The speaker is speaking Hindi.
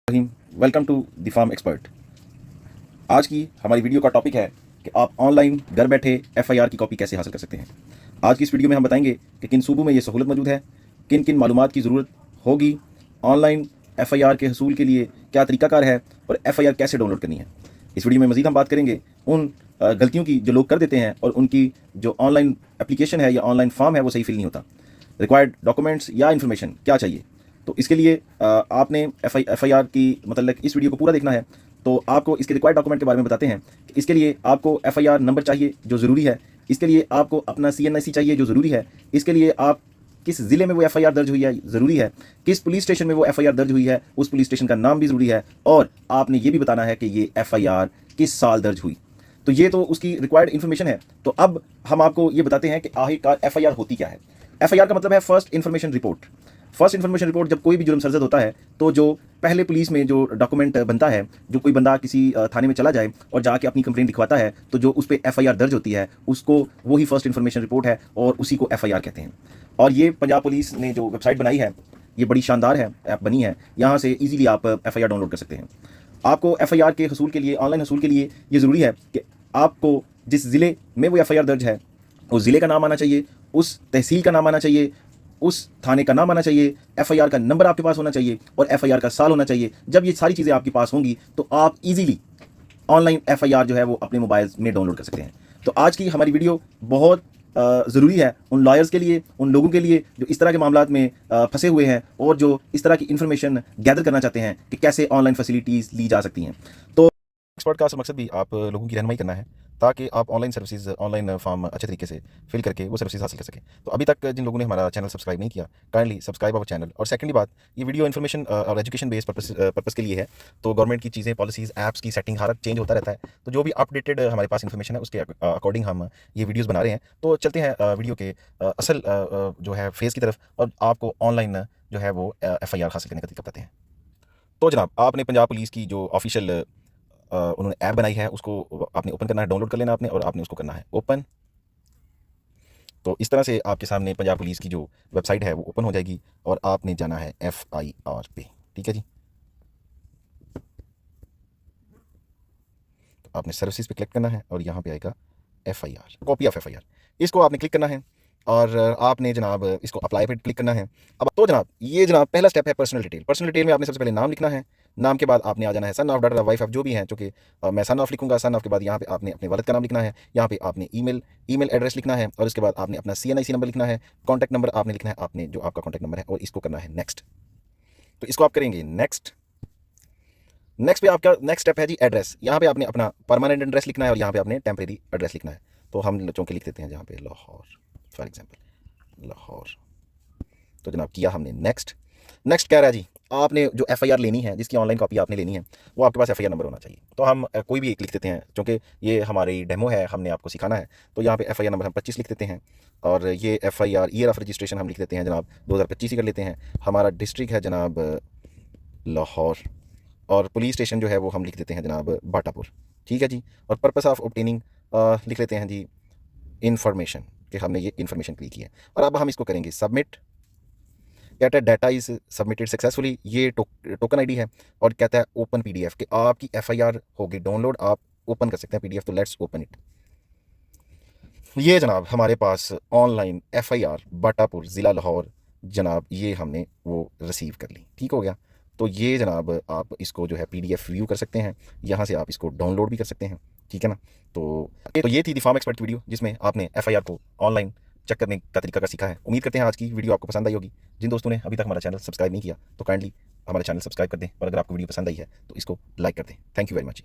Rahim, welcome to the farm expert. आज की हमारी वीडियो का टॉपिक है कि आप ऑनलाइन घर बैठे एफआईआर की कॉपी कैसे हासिल कर सकते हैं। आज की इस वीडियो में हम बताएंगे कि किन सूबों में ये सहूलत मौजूद है, किन किन मालूमात की ज़रूरत होगी, ऑनलाइन एफआईआर के हसूल के लिए क्या तरीकाकार है और एफआईआर कैसे डाउनलोड करनी है। इस वीडियो में मज़ीद हम बात करेंगे उन गलतियों की जो लोग कर देते हैं और उनकी जो ऑनलाइन एप्लीकेशन है या ऑनलाइन फॉर्म है वो सही फिल नहीं होता। रिक्वायर्ड डॉक्यूमेंट्स या इन्फॉर्मेशन क्या चाहिए, तो इसके लिए आपने एफआईआर की मतलब इस वीडियो को पूरा देखना है। तो आपको इसके रिक्वायर्ड डॉक्यूमेंट के बारे में बताते हैं कि इसके लिए आपको एफआईआर नंबर चाहिए जो ज़रूरी है, इसके लिए आपको अपना सीएनआईसी चाहिए जो ज़रूरी है, इसके लिए आप किस ज़िले में वो एफआईआर दर्ज हुई है ज़रूरी है, किस पुलिस स्टेशन में वो एफआईआर दर्ज हुई है उस पुलिस स्टेशन का नाम भी ज़रूरी है, और आपने ये भी बताना है कि ये एफआईआर किस साल दर्ज हुई। तो ये तो उसकी रिक्वायर्ड इन्फॉर्मेशन है। तो अब हम आपको ये बताते हैं कि आखिरकार एफआईआर होती क्या है। एफआईआर का मतलब है first information report. First information report जब कोई भी जुर्म सरजद होता है तो जो पहले पुलिस में जो डॉक्यूमेंट बनता है, जो कोई बंदा किसी थाने में चला जाए और जाके अपनी कंप्लेंट लिखवाता है तो जो उस पर एफआईआर दर्ज होती है उसको वही फर्स्ट इन्फॉर्मेशन रिपोर्ट है और उसी को एफआईआर कहते हैं। और ये पंजाब पुलिस ने जो वेबसाइट बनाई है ये बड़ी शानदार है, ऐप बनी है, यहाँ से ईजिली आप एफआईआर डाउनलोड कर सकते हैं। आपको एफआईआर के हसूल के लिए, ऑनलाइन हसूल के लिए ये ज़रूरी है कि आपको जिस ज़िले में वो एफआईआर दर्ज है उस ज़िले का नाम आना चाहिए, उस तहसील का नाम आना चाहिए, उस थाने का नाम आना चाहिए, एफआईआर का नंबर आपके पास होना चाहिए और एफआईआर का साल होना चाहिए। जब ये सारी चीज़ें आपके पास होंगी तो आप इजीली ऑनलाइन एफआईआर जो है वो अपने मोबाइल में डाउनलोड कर सकते हैं। तो आज की हमारी वीडियो बहुत ज़रूरी है उन लॉयर्स के लिए, उन लोगों के लिए जो इस तरह के मामलात में फंसे हुए हैं और जो इस तरह की इन्फॉर्मेशन गैदर करना चाहते हैं कि कैसे ऑनलाइन फैसिलिटीज़ ली जा सकती हैं। तो एक्सपर्ट का मकसद भी आप लोगों की रहनुमाई करना है ताकि आप ऑनलाइन सर्विसेज, ऑनलाइन फॉर्म अच्छे तरीके से फिल करके वो सर्विसेज हासिल कर सकें। तो अभी तक जिन लोगों ने हमारा चैनल सब्सक्राइब नहीं किया, काइंडली सब्सक्राइब आवर चैनल। और सेकंडली बात, ये वीडियो इन्फॉर्मेशन और एजुकेशन बेस्ड पर्पस के लिए है। तो गवर्नमेंट की चीज़ें, पॉलिसीज़, ऐप्स की सेटिंग हर चेंज होता रहता है, तो जो भी अपडेटेड हमारे पास इन्फॉर्मेशन है उसके अकॉर्डिंग हम ये वीडियोज़ बना रहे हैं। तो चलते हैं वीडियो के असल जो है फेज़ की तरफ और आपको ऑनलाइन जो है वो एफआईआर हासिल करने का तरीका बताते हैं। तो जनाब, आपने पंजाब पुलिस की जो ऑफिशियल उन्होंने ऐप बनाई है उसको आपने ओपन करना है, डाउनलोड कर लेना आपने, और आपने उसको करना है ओपन। तो इस तरह से आपके सामने पंजाब पुलिस की जो वेबसाइट है वो ओपन हो जाएगी और आपने जाना है एफआईआर पे। ठीक है जी, तो आपने सर्विसेज पे क्लिक करना है और यहाँ पे आएगा एफआईआर, कॉपी ऑफ एफआईआर। इसको आपने क्लिक करना है और आपने जनाब इसको अप्लाई पे क्लिक करना है। अब तो जनाब ये जनाब पहला स्टेप है पर्सनल डिटेल। पर्सनल डिटेल में आपने सबसे पहले नाम लिखना है। नाम के बाद आपने आ जाना है son of, daughter, wife of, जो भी हैं, चूँकि मैं सन ऑफ लिखूंगा। सन ऑफ के बाद यहाँ पे आपने अपने वालिद का नाम लिखना है। यहाँ पे आपने ईमेल एड्रेस लिखना है और उसके बाद आपने अपना सीएनआईसी नंबर लिखना है। कॉन्टैक्ट नंबर आपने लिखना है, आपने जो आपका कॉन्टैक्ट नंबर है, और इसको करना है नेक्स्ट। तो इसको आप करेंगे नेक्स्ट। नेक्स्ट पे आपका नेक्स्ट स्टेप है जी एड्रेस। यहाँ पे आपने अपना परमानेंट एड्रेस लिखना है और यहाँ पे आपने टेम्परेरी एड्रेस लिखना है। तो हम चूँकि लिख देते हैं जहाँ पे लाहौर, फॉर एग्जाम्पल लाहौर। तो जनाब किया हमने नेक्स्ट। नेक्स्ट कह रहा है जी आपने जो एफआईआर लेनी है, जिसकी ऑनलाइन कॉपी आपने लेनी है, वो आपके पास एफआईआर नंबर होना चाहिए। तो हम कोई भी एक लिख देते हैं, क्योंकि ये हमारी डेमो है, हमने आपको सिखाना है। तो यहाँ पे एफआईआर नंबर हम 25 लिख देते हैं और ये एफआईआर ईयर ऑफ रजिस्ट्रेशन हम लिख देते हैं जनाब 2025 ही कर लेते हैं। हमारा डिस्ट्रिक्ट है जनाब लाहौर और पुलिस स्टेशन जो है वो हम लिख देते हैं जनाब बाटापुर। ठीक है जी, और पर्पस ऑफ ऑब्टेनिंग लिख लेते हैं जी इन्फॉर्मेशन, कि हमने ये इन्फॉर्मेशन क्लिक की है। और अब हम इसको करेंगे सबमिट। कहता है डाटा इज सबमिटेड सक्सेसफुली, ये टोकन आईडी है, और कहता है ओपन पीडीएफ, कि आपकी एफआईआर होगी डाउनलोड, आप ओपन कर सकते हैं पीडीएफ। तो लेट्स ओपन इट। ये जनाब हमारे पास ऑनलाइन एफआईआर बाटापुर ज़िला लाहौर जनाब, ये हमने वो रिसीव कर ली। ठीक हो गया। तो ये जनाब आप इसको जो है पीडीएफ व्यू कर सकते हैं, यहाँ से आप इसको डाउनलोड भी कर सकते हैं। ठीक है ना। तो ये थी द फार्म एक्सपर्ट वीडियो, जिसमें आपने एफआईआर को ऑनलाइन चेक करने का तरीका का सीखा है। उम्मीद करते हैं आज की वीडियो आपको पसंद आई होगी। जिन दोस्तों ने अभी तक हमारा चैनल सब्सक्राइब नहीं किया तो काइंडली हमारा चैनल सब्सक्राइब कर दें, और अगर आपको वीडियो पसंद आई है तो इसको लाइक कर दें। Thank you very much.